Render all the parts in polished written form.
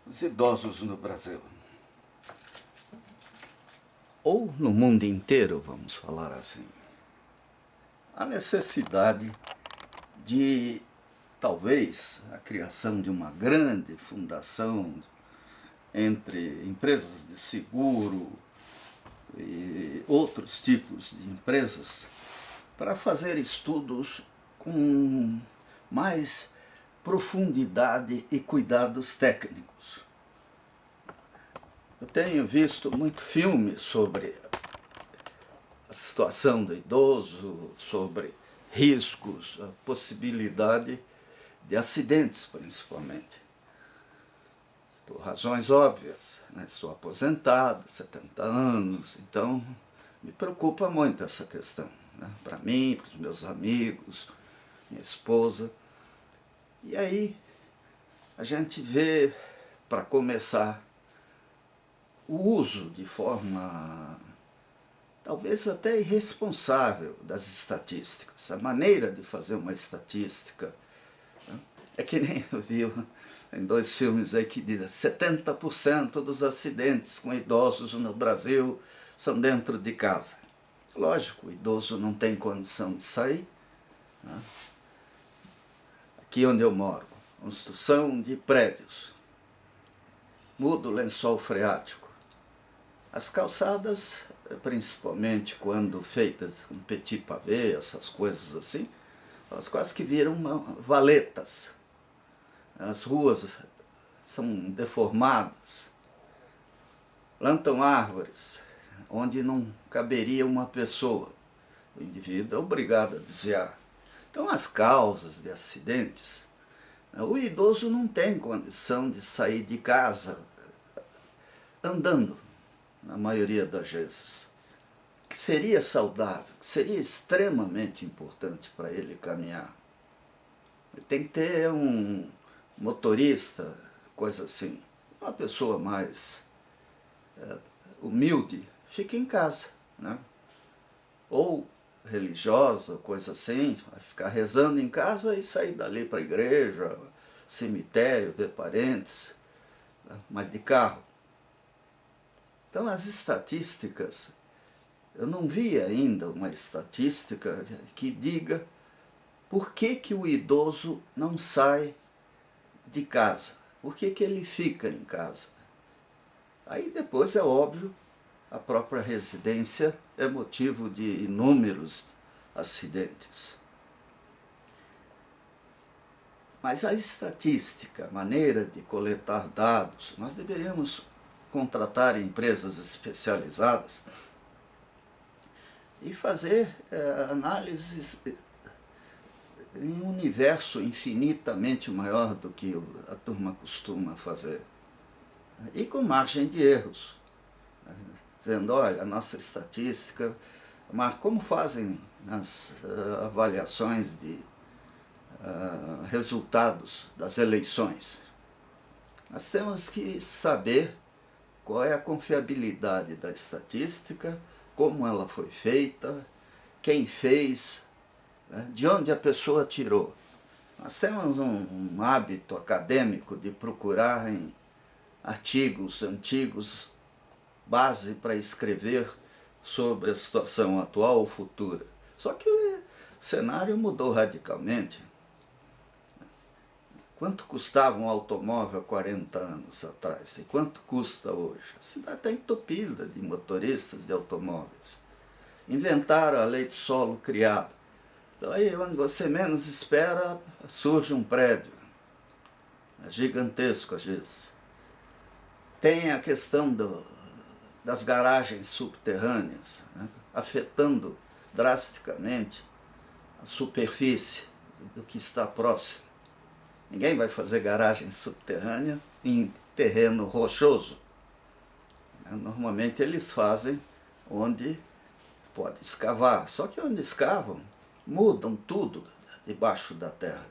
Os idosos no Brasil, ou no mundo inteiro, vamos falar assim, a necessidade de, talvez, a criação de uma grande fundação entre empresas de seguro e outros tipos de empresas para fazer estudos com mais profundidade e cuidados técnicos. Eu tenho visto muito filme sobre a situação do idoso, sobre riscos, a possibilidade de acidentes, principalmente. Por razões óbvias, né? Estou aposentado, 70 anos, então me preocupa muito essa questão, né? Para mim, para os meus amigos, minha esposa. E aí a gente vê, para começar, o uso de forma talvez até irresponsável das estatísticas. A maneira de fazer uma estatística, né? É que nem eu vi em dois filmes aí que dizem 70% dos acidentes com idosos no Brasil são dentro de casa. Lógico, o idoso não tem condição de sair, né? Aqui onde eu moro, construção de prédios, muda o lençol freático. As calçadas, principalmente quando feitas com petit pavé, essas coisas assim, elas quase que viram valetas. As ruas são deformadas, plantam árvores onde não caberia uma pessoa. O indivíduo é obrigado a desviar. Então, as causas de acidentes, o idoso não tem condição de sair de casa andando, na maioria das vezes, que seria saudável, que seria extremamente importante para ele caminhar. Ele tem que ter um motorista, coisa assim, uma pessoa mais humilde, fica em casa, né? Ou religiosa, coisa assim, vai ficar rezando em casa e sair dali para a igreja, cemitério, ver parentes, né? Mas de carro. Então, as estatísticas, eu não vi ainda uma estatística que diga por que o idoso não sai de casa, por que ele fica em casa. Aí depois é óbvio, a própria residência é motivo de inúmeros acidentes. Mas a estatística, a maneira de coletar dados, nós deveríamos contratar empresas especializadas e fazer análises em um universo infinitamente maior do que a turma costuma fazer. E com margem de erros. Dizendo, olha, a nossa estatística, mas como fazem as avaliações de resultados das eleições? Nós temos que saber qual é a confiabilidade da estatística, como ela foi feita, quem fez, né, de onde a pessoa tirou. Nós temos um hábito acadêmico de procurar em artigos antigos base para escrever sobre a situação atual ou futura. Só que o cenário mudou radicalmente. Quanto custava um automóvel há 40 anos atrás? E quanto custa hoje? A cidade está entupida de motoristas de automóveis. Inventaram a lei de solo criada. Então aí, onde você menos espera, surge um prédio. É gigantesco às vezes. Tem a questão das garagens subterrâneas, né, afetando drasticamente a superfície do que está próximo. Ninguém vai fazer garagem subterrânea em terreno rochoso. Normalmente eles fazem onde pode escavar. Só que onde escavam, mudam tudo debaixo da terra.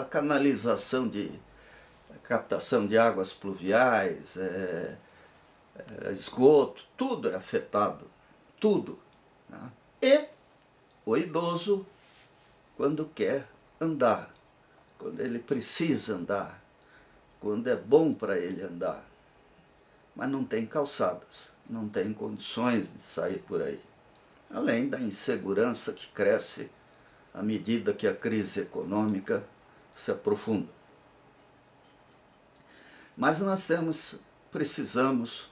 A canalização a captação de águas pluviais, esgoto, tudo é afetado. Tudo. Né? E o idoso, quando quer andar, quando ele precisa andar, quando é bom para ele andar, mas não tem calçadas, não tem condições de sair por aí. Além da insegurança que cresce à medida que a crise econômica se aprofunda. Mas nós precisamos,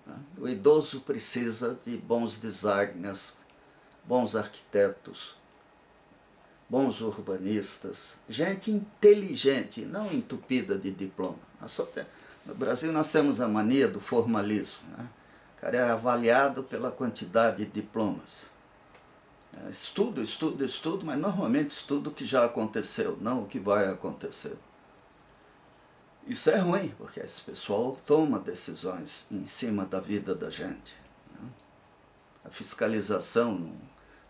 né? O idoso precisa de bons designers, bons arquitetos, bons urbanistas, gente inteligente, não entupida de diploma. No Brasil nós temos a mania do formalismo, né? O cara é avaliado pela quantidade de diplomas. Estudo, mas normalmente estudo o que já aconteceu, não o que vai acontecer. Isso é ruim, porque esse pessoal toma decisões em cima da vida da gente, né? A fiscalização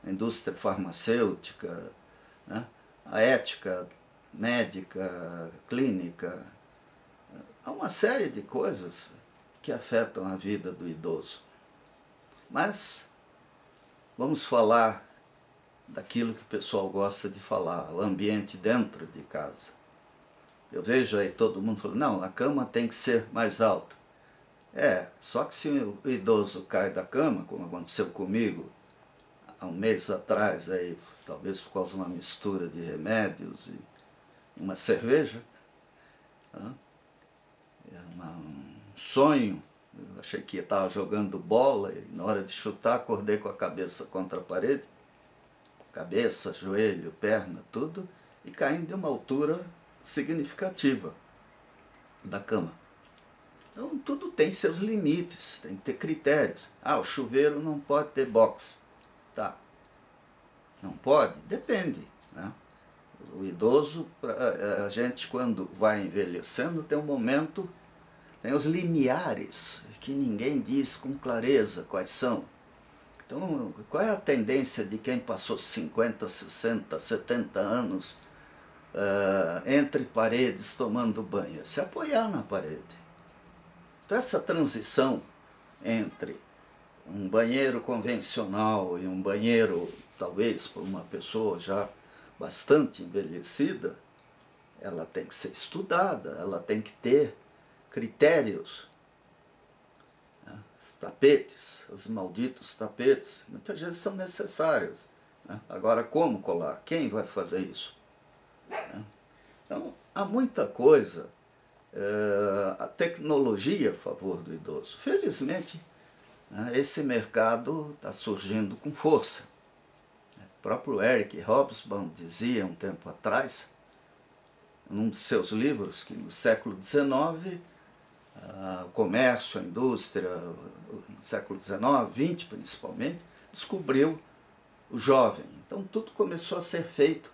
na indústria farmacêutica, né? A ética médica, clínica, há uma série de coisas que afetam a vida do idoso. Mas vamos falar daquilo que o pessoal gosta de falar, o ambiente dentro de casa. Eu vejo aí todo mundo falando, não, a cama tem que ser mais alta. Só que se o idoso cai da cama, como aconteceu comigo há um mês atrás, aí, talvez por causa de uma mistura de remédios e uma cerveja, um sonho, eu achei que estava jogando bola e na hora de chutar acordei com a cabeça contra a parede, cabeça, joelho, perna, tudo, e caindo de uma altura significativa da cama. Então tudo tem seus limites, tem que ter critérios. O chuveiro não pode ter box. Tá. Não pode? Depende, né? O idoso, a gente quando vai envelhecendo tem um momento, tem os limiares que ninguém diz com clareza quais são. Então, qual é a tendência de quem passou 50, 60, 70 anos entre paredes tomando banho? É se apoiar na parede. Então essa transição entre um banheiro convencional e um banheiro, talvez por uma pessoa já bastante envelhecida, ela tem que ser estudada, ela tem que ter critérios. Os tapetes, os malditos tapetes, muitas vezes são necessários, né? Agora, como colar? Quem vai fazer isso? Então, há muita coisa, a tecnologia a favor do idoso. Felizmente, esse mercado está surgindo com força. O próprio Eric Hobsbawm dizia um tempo atrás, num de seus livros, que no século XIX, o comércio, a indústria, no século XIX, XX principalmente, descobriu o jovem. Então tudo começou a ser feito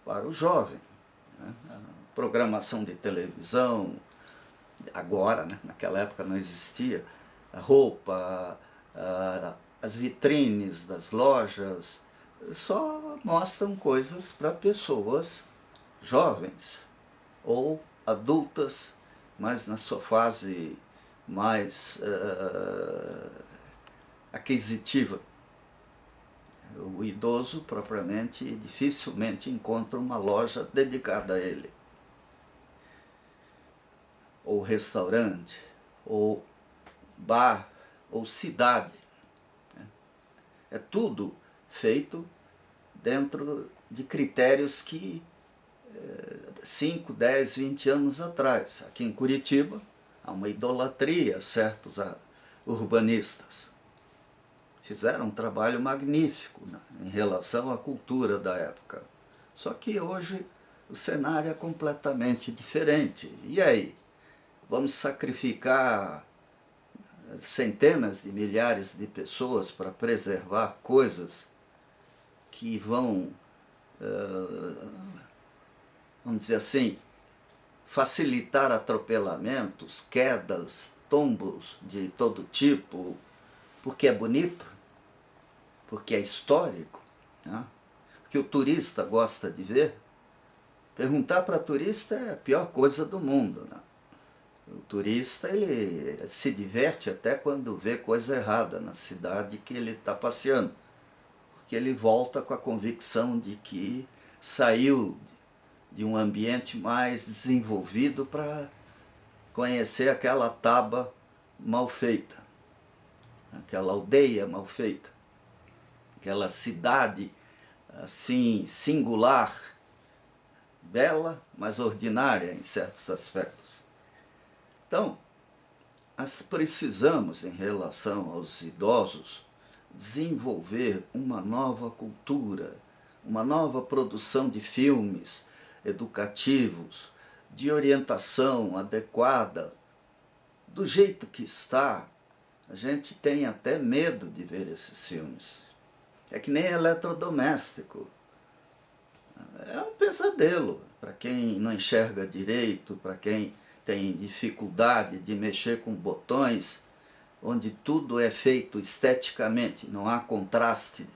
para o jovem, né? A programação de televisão, agora, né? Naquela época não existia, a roupa, as vitrines das lojas, só mostram coisas para pessoas jovens ou adultas, mas na sua fase mais aquisitiva. O idoso, propriamente, dificilmente encontra uma loja dedicada a ele. Ou restaurante, ou bar, ou cidade. É tudo feito dentro de critérios que 5, 10, 20 anos atrás. Aqui em Curitiba há uma idolatria a certos urbanistas. Fizeram um trabalho magnífico em relação à cultura da época. Só que hoje o cenário é completamente diferente. E aí? Vamos sacrificar centenas de milhares de pessoas para preservar coisas que vão, vamos dizer assim, facilitar atropelamentos, quedas, tombos de todo tipo, porque é bonito, porque é histórico, né? Porque o turista gosta de ver. Perguntar para turista é a pior coisa do mundo, né? O turista, ele se diverte até quando vê coisa errada na cidade que ele está passeando, porque ele volta com a convicção de que saiu de um ambiente mais desenvolvido para conhecer aquela taba mal feita, aquela aldeia mal feita, aquela cidade assim singular, bela, mas ordinária em certos aspectos. Então, nós precisamos, em relação aos idosos, desenvolver uma nova cultura, uma nova produção de filmes educativos, de orientação adequada. Do jeito que está, a gente tem até medo de ver esses filmes. É que nem eletrodoméstico. É um pesadelo para quem não enxerga direito, para quem tem dificuldade de mexer com botões, onde tudo é feito esteticamente, não há contraste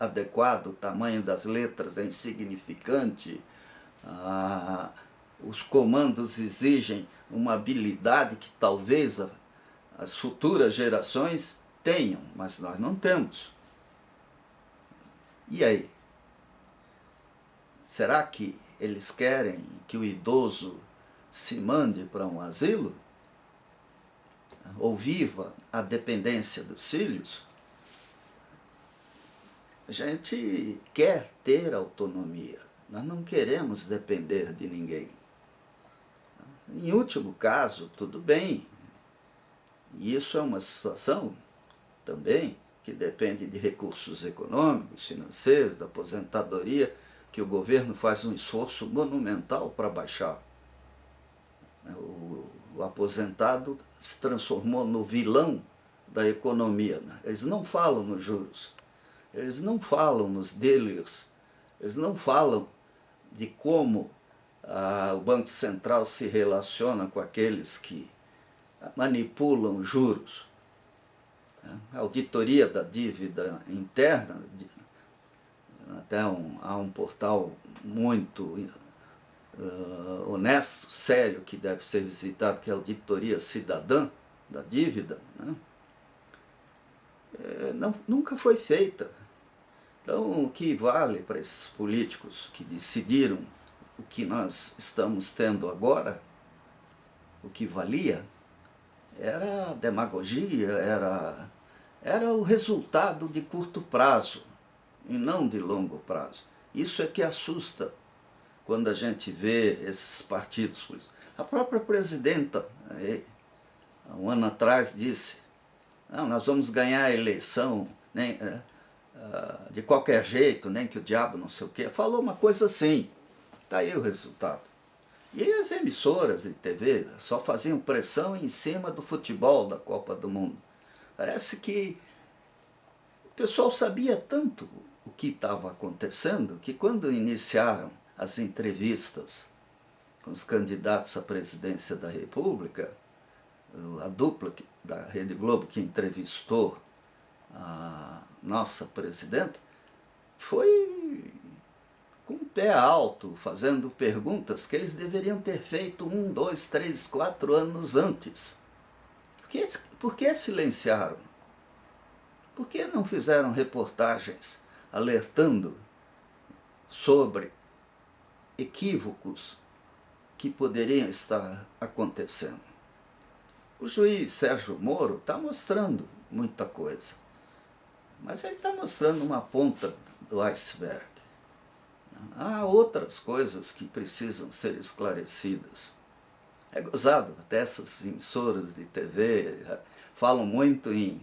adequado, o tamanho das letras é insignificante, os comandos exigem uma habilidade que talvez as futuras gerações tenham, mas nós não temos. E aí? Será que eles querem que o idoso se mande para um asilo? Ou viva a dependência dos filhos? A gente quer ter autonomia. Nós não queremos depender de ninguém. Em último caso, tudo bem. E isso é uma situação também que depende de recursos econômicos, financeiros, da aposentadoria, que o governo faz um esforço monumental para baixar. O aposentado se transformou no vilão da economia. Eles não falam nos juros, eles não falam nos dealers, eles não falam de como o Banco Central se relaciona com aqueles que manipulam juros. A auditoria da dívida interna, até há um portal muito honesto, sério, que deve ser visitado, que é a Auditoria Cidadã da Dívida, né? Nunca foi feita. Então, o que vale para esses políticos que decidiram o que nós estamos tendo agora, o que valia, era demagogia, era o resultado de curto prazo e não de longo prazo. Isso é que assusta quando a gente vê esses partidos políticos. A própria presidenta, um ano atrás, disse: não, nós vamos ganhar a eleição de qualquer jeito, nem que o diabo não sei o quê. Falou uma coisa assim. Está aí o resultado. E as emissoras de TV só faziam pressão em cima do futebol da Copa do Mundo. Parece que o pessoal sabia tanto o que estava acontecendo que quando iniciaram as entrevistas com os candidatos à presidência da República, a dupla da Rede Globo que entrevistou a nossa presidenta foi com o pé alto, fazendo perguntas que eles deveriam ter feito 1, 2, 3, 4 anos antes. Por que silenciaram? Por que não fizeram reportagens alertando sobre equívocos que poderiam estar acontecendo? O juiz Sérgio Moro está mostrando muita coisa, mas ele está mostrando uma ponta do iceberg. Há outras coisas que precisam ser esclarecidas. É gozado, até essas emissoras de TV falam muito em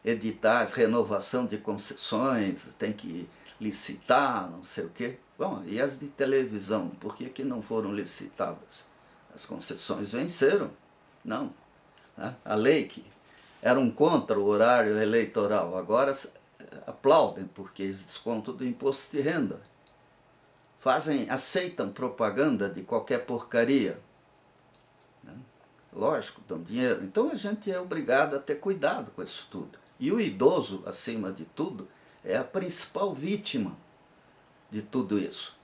editais, renovação de concessões, tem que licitar, não sei o quê. Bom, e as de televisão, por que não foram licitadas? As concessões venceram? Não. A lei que eram contra o horário eleitoral, agora aplaudem porque eles descontam do imposto de renda. Aceitam propaganda de qualquer porcaria. Lógico, dão dinheiro. Então a gente é obrigado a ter cuidado com isso tudo. E o idoso, acima de tudo, é a principal vítima de tudo isso.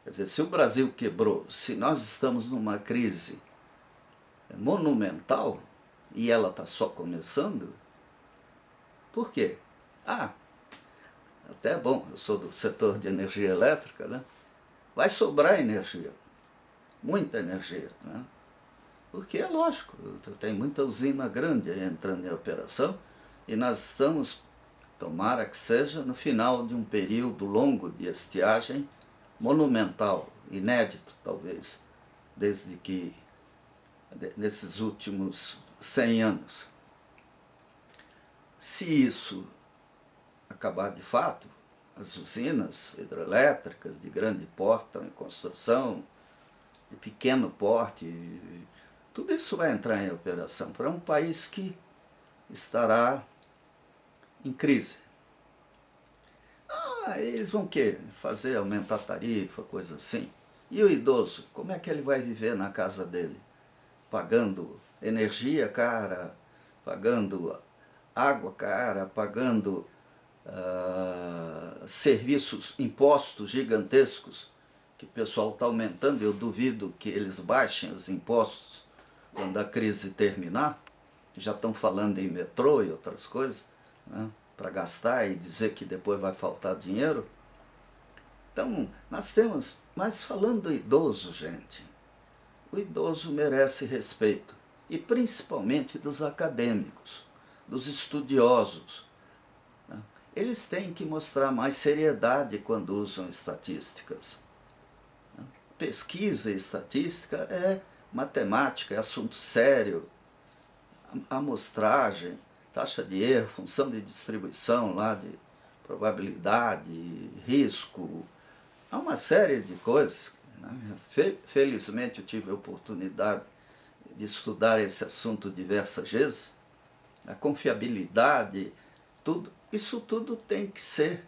Quer dizer, se o Brasil quebrou, se nós estamos numa crise monumental e ela está só começando, por quê? Até bom, eu sou do setor de energia elétrica, né? Vai sobrar energia. muita energia, né? Porque é lógico, tem muita usina grande aí entrando em operação e nós estamos, tomara que seja, no final de um período longo de estiagem monumental, inédito talvez, desde que, nesses últimos 100 anos. Se isso acabar de fato, as usinas hidrelétricas de grande porte estão em construção, de pequeno porte, tudo isso vai entrar em operação para um país que estará em crise. Eles vão o quê? Fazer aumentar a tarifa, coisa assim. E o idoso, como é que ele vai viver na casa dele? Pagando energia cara, pagando água cara, pagando serviços, impostos gigantescos, que o pessoal está aumentando. Eu duvido que eles baixem os impostos quando a crise terminar. Já estão falando em metrô e outras coisas, né, para gastar e dizer que depois vai faltar dinheiro. Então, nós temos, mas falando do idoso, gente, o idoso merece respeito, e principalmente dos acadêmicos, dos estudiosos. Eles têm que mostrar mais seriedade quando usam estatísticas. Pesquisa e estatística é matemática, é assunto sério. A amostragem, taxa de erro, função de distribuição lá de probabilidade, risco, há uma série de coisas, né? Felizmente eu tive a oportunidade de estudar esse assunto diversas vezes. A confiabilidade, isso tudo tem que ser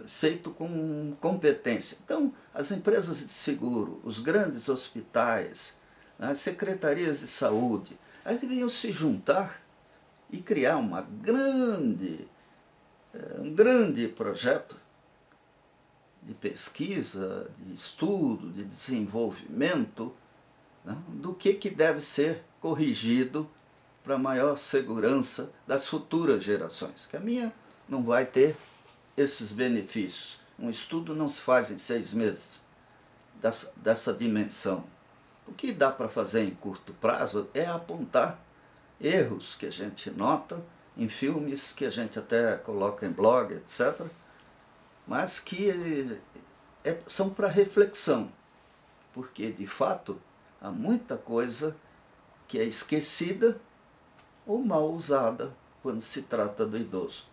feito com competência. Então, as empresas de seguro, os grandes hospitais, as secretarias de saúde, elas deviam se juntar e criar um grande projeto de pesquisa, de estudo, de desenvolvimento, né, do que deve ser corrigido para maior segurança das futuras gerações, que a minha não vai ter esses benefícios. Um estudo não se faz em 6 meses dessa dimensão. O que dá para fazer em curto prazo é apontar erros que a gente nota em filmes, que a gente até coloca em blog, etc., mas que são para reflexão, porque de fato há muita coisa que é esquecida ou mal usada quando se trata do idoso.